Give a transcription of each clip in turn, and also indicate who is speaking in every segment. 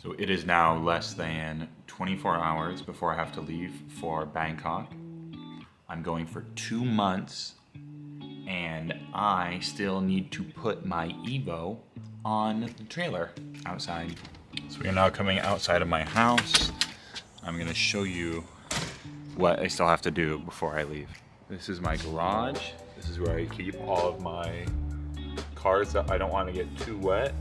Speaker 1: So it is now less than 24 hours before I have to leave for Bangkok. I'm going for 2 months and I still need to put my Evo on the trailer outside. So we are now coming outside of my house. I'm gonna show you what I still have to do before I leave. This is my garage. This is where I keep all of my cars that I don't want to get too wet.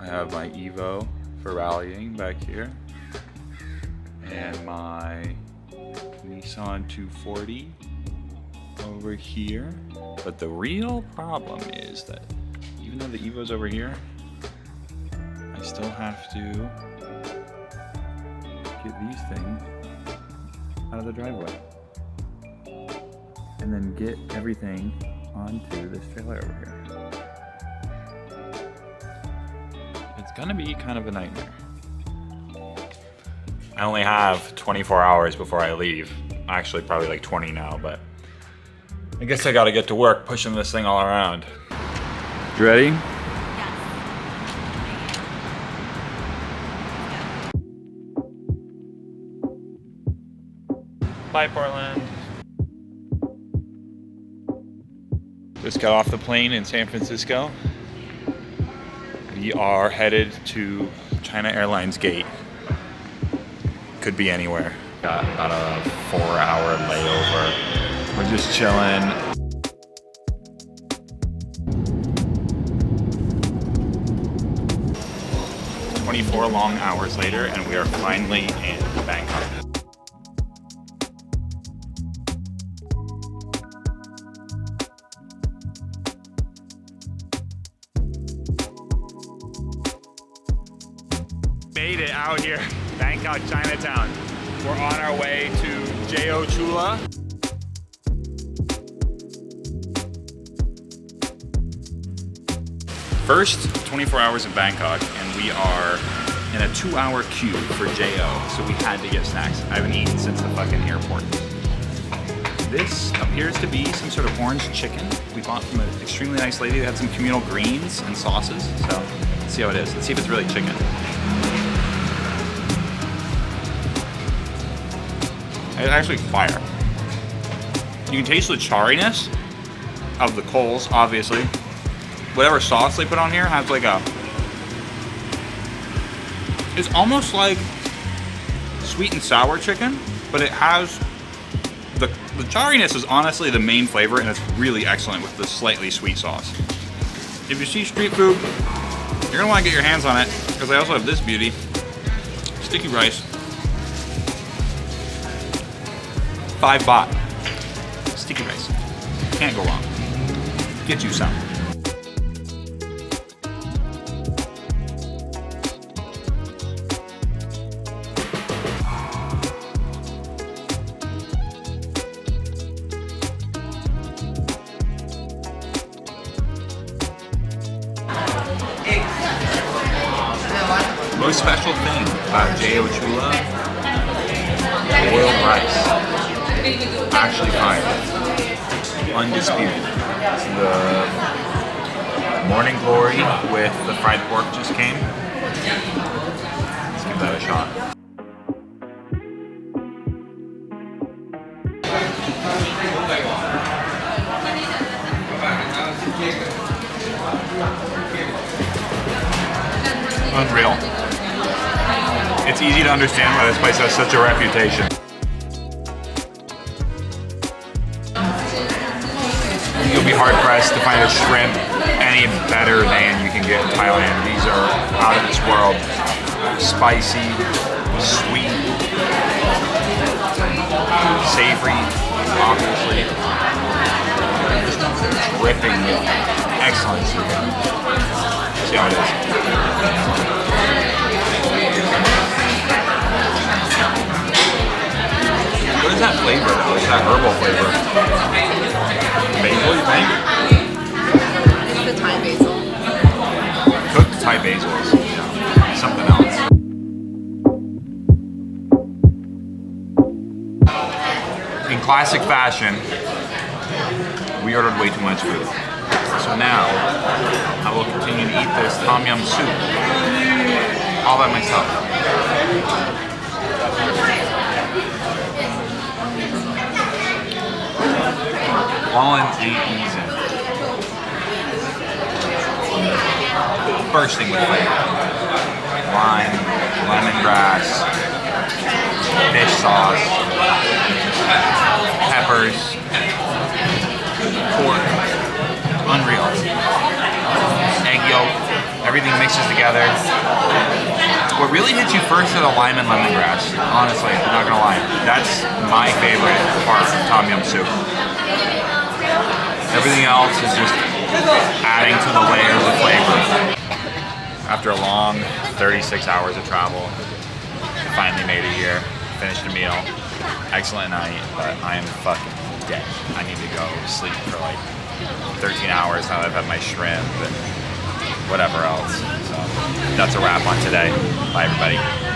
Speaker 1: I have my Evo for rallying back here. And my Nissan 240 over here. But the real problem is that even though the Evo's over here, I still have to get these things out of the driveway. And then get everything onto this trailer over here. It's gonna be kind of a nightmare. I only have 24 hours before I leave. Actually, probably like 20 now, but I guess I gotta get to work pushing this thing all around. You ready?
Speaker 2: Yes.
Speaker 1: Bye, Portland. Just got off the plane in San Francisco. We are headed to China Airlines gate. Could be anywhere. Got about a 4-hour layover. We're just chilling. "24 long hours later, and we are finally in Bangkok." Made it out here, Bangkok, Chinatown. We're on our way to Jeh-O-Chula. First 24 hours in Bangkok, and we are in a 2-hour queue for Jeh-O, so we had to get snacks. I haven't eaten since the fucking airport. This appears to be some sort of orange chicken we bought from an extremely nice lady that had some communal greens and sauces. So let's see how it is. Let's see if it's really chicken. It's actually fire. You can taste the charriness of the coals, obviously. Whatever sauce they put on here has like a... It's almost like sweet and sour chicken, but it has... The charriness is honestly the main flavor, and it's really excellent with the slightly sweet sauce. If you see street food, you're gonna wanna get your hands on it, because I also have this beauty. Sticky rice. 5 baht. Sticky rice. Can't go wrong. Get you some. The most special thing about Jeh-O-Chula, boiled rice. Actually fine. Undisputed. The morning glory with the fried pork just came. Let's give that a shot. Unreal. It's easy to understand why this place has such a reputation. You'll be hard-pressed to find a shrimp any better than you can get in Thailand. These are out of this world. Spicy, sweet, savory, obviously. Just dripping with excellence. See how it is. What is that flavor though? It's that herbal flavor. Basil, you think?
Speaker 2: It's the Thai basil.
Speaker 1: Cooked Thai basil is something else. In classic fashion, we ordered way too much food. So now, I will continue to eat this tom yum soup. all by myself. All in 8 easy. Bursting with flavor. Lime, lemongrass, fish sauce, peppers, pork, unreal. Egg yolk, everything mixes together. What really hits you first are the lime and lemongrass. Honestly, I'm not gonna lie. That's my favorite part of Tom Yum soup. Everything else is just adding to the layers of flavor. After a long 36 hours of travel, I finally made it here, finished a meal. Excellent night, but I am fucking dead. I need to go sleep for like 13 hours now that I've had my shrimp and whatever else. So that's a wrap on today. Bye everybody.